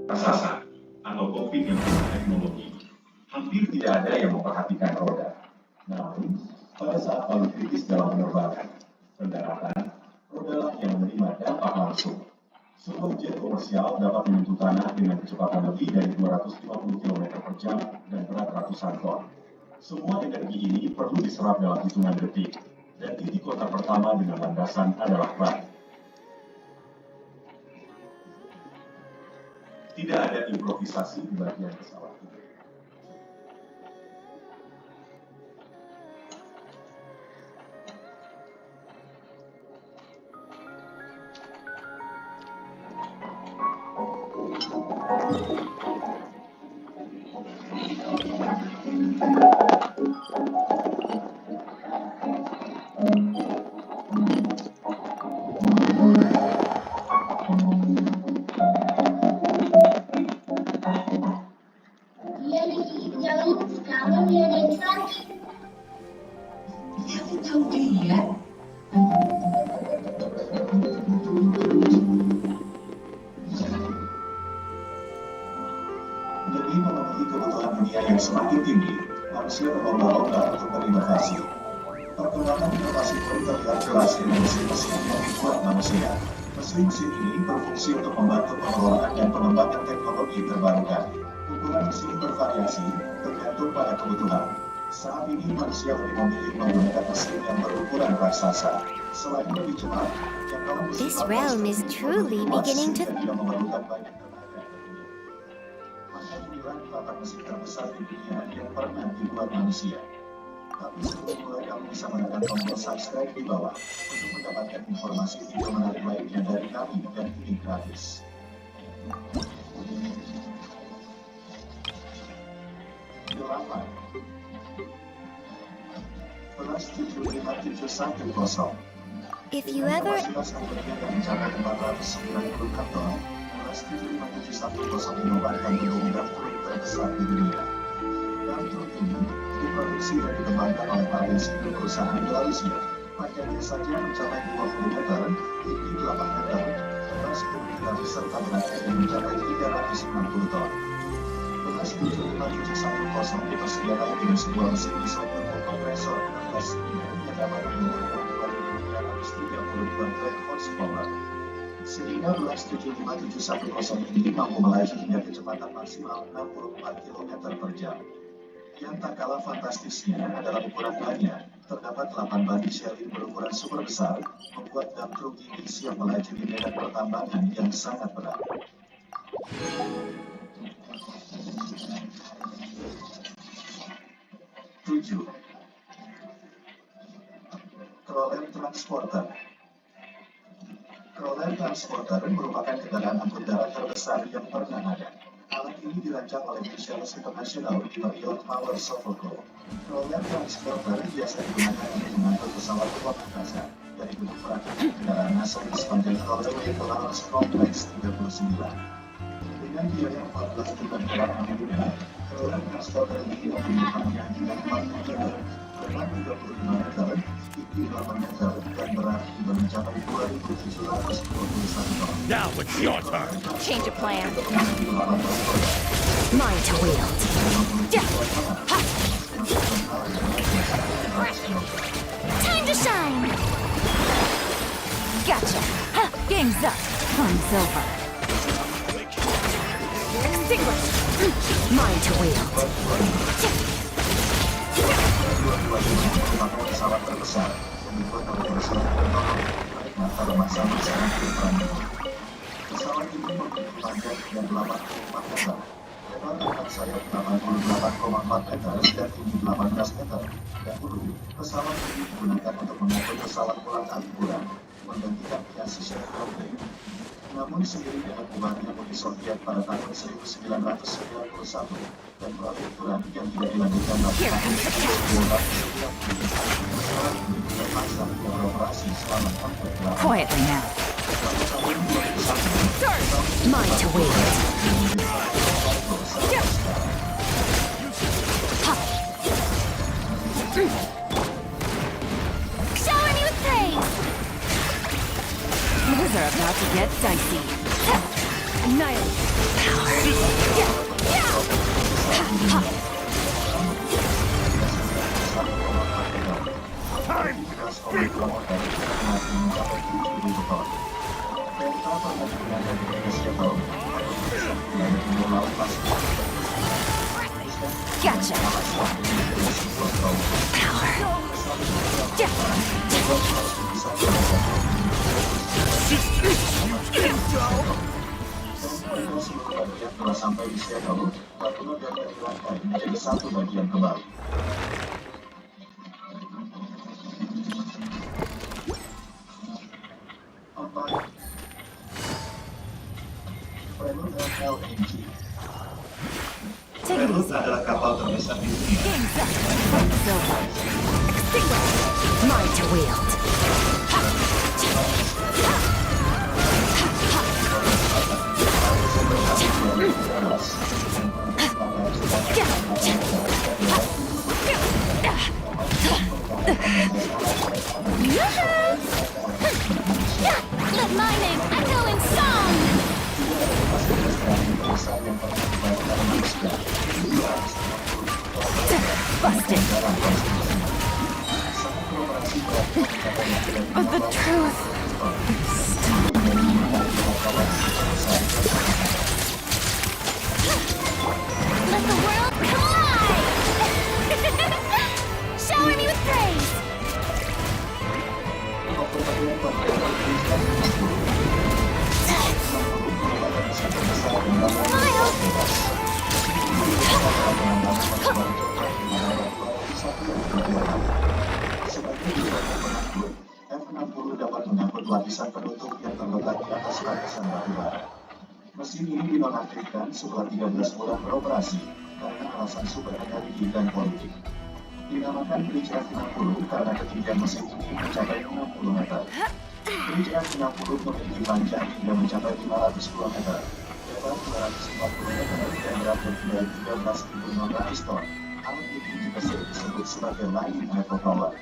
raksasa atau kokpit yang penuh teknologi. Hampir tidak ada yang memperhatikan roda. Namun, pada saat paling kritis dalam penerbangan, pendaratan, rodalah yang menerima dampak langsung. Sebuah jet komersial dapat menyentuh tanah dengan kecepatan lebih dari 250 km per jam dan berat ratusan ton. Semua energi ini perlu diserap dalam hitungan detik, dan titik kontak pertama dengan landasan adalah ban. Tidak ada improvisasi di bagian pesawat ini. Demi memenuhi kebutuhan dunia yang semakin tinggi, manusia berlomba-lomba untuk berinovasi. Perkembangan inovasi pun terlihat jelas di mesin-mesin yang dibuat manusia. Mesin-mesin ini berfungsi untuk membantu pengelolaan dan pengembangan teknologi terbarukan. Ukuran mesin bervariasi, tergantung pada kebutuhan. Saat ini manusia lebih memilih menggunakan mesin yang berukuran raksasa. Selain lebih cepat, jangkauan mesin This realm is truly beginning to... tidak memerlukan banyak tenaga. Maka inilah 8 mesin terbesar di dunia yang pernah dibuat manusia. Tapi sebelum mulai, kamu bisa menekan tombol subscribe di bawah untuk mendapatkan informasi video menarik lainnya dari kami, dan ini gratis. Delapan. Plus 75710. If you ever... Kapasitas yang mencapai 490 ton, Plus 75710 dinobatkan menjadi dam truk terbesar di dunia. Dam truk ini diproduksi dan dikembangkan oleh pabrik sipil perusahaan Malaysia. Panjangnya saja mencapai 20 meter, tinggi 8 meter, lebar 10 meter, serta beratnya yang mencapai 360 ton. Plus 75710 dipersediakan dengan sebuah mesin diesel berkompresor 16 silinder yang dapat mengeluarkan 2.332 brake horsepower. Sehingga Plus 75710 ini mampu melaju hingga kecepatan maksimal 64 km per jam. Yang tak kalah fantastisnya adalah ukuran bannya. Terdapat 8 ban Michelin berukuran super besar, membuat dam truk ini siap melaju di medan pertambangan yang sangat berat. 7. Crawler Transporter. Crawler Transporter merupakan kendaraan angkut darat terbesar yang pernah ada. Alat ini dirancang oleh Michelin International di Marriott Power Sofoco. Crawler Transporter biasa digunakan untuk mengangkut pesawat luar angkasa dari gunung berapi ke kendaraan nasional sepanjang crawler Nicholas Complex 39. Dengan biaya 14 juta dolar Amerika, crawler transporter ini memiliki panjang hingga 4 meter, lebar 35 meter, tinggi 8 meter, dan berat hingga mencapai 2.721 ton. Now it's your turn. Change of plan. Mine to wield. Time to shine. Gotcha. Game's up. Fun's over. Extinguish. Mine to wield. Pesawat terbesar yang dibuat oleh Presiden pada masa-masa berukuran ini. Pesawat ini memiliki panjang hingga 84 meter, lebar dekat sayap 88,4 meter dan tinggi 18 meter. Dahulu, pesawat ini digunakan untuk mengangkut pesawat pulang liburan, menggantikan piasis Aeroplane. Namun seiring dengan bubarnya Uni Soviet pada tahun 1991 dan proyek Turan yang tidak dilanjutkan lagi tahun 1990, pesawat ini terpaksa beroperasi selama 4 bulan. Quietly now. Mine to wield. Shower me with praise. Things are about to get dicey. Annihilate. Power. Gotcha. Power. Bagian telah sampai di Seattle, Natuna dan dihilangkan menjadi satu bagian kembali. Prelude LNG. Take it Prelude easy. adalah kapal terbesar di dunia. Game's up. Fight's over. Extinguish. Mine to wield. Let my name echo in song. Busted. But the truth let the world collide! Shower me with praise! Smile! F-60 dapat mengangkut lapisan penutup yang terletak di atas lapisan batu bara. Mesin ini dinonaktifkan setelah 13 bulan beroperasi karena alasan sumber energi dan politik. Dinamakan Bridge F-60 karena ketinggian mesin ini mencapai 60 meter. Bridge F-60 memiliki panjang hingga mencapai 500 km, lebar 240 meter, dan berat lebih dari 13.600 ton. Alat ini juga sering disebut sebagai Lightning Hydropower.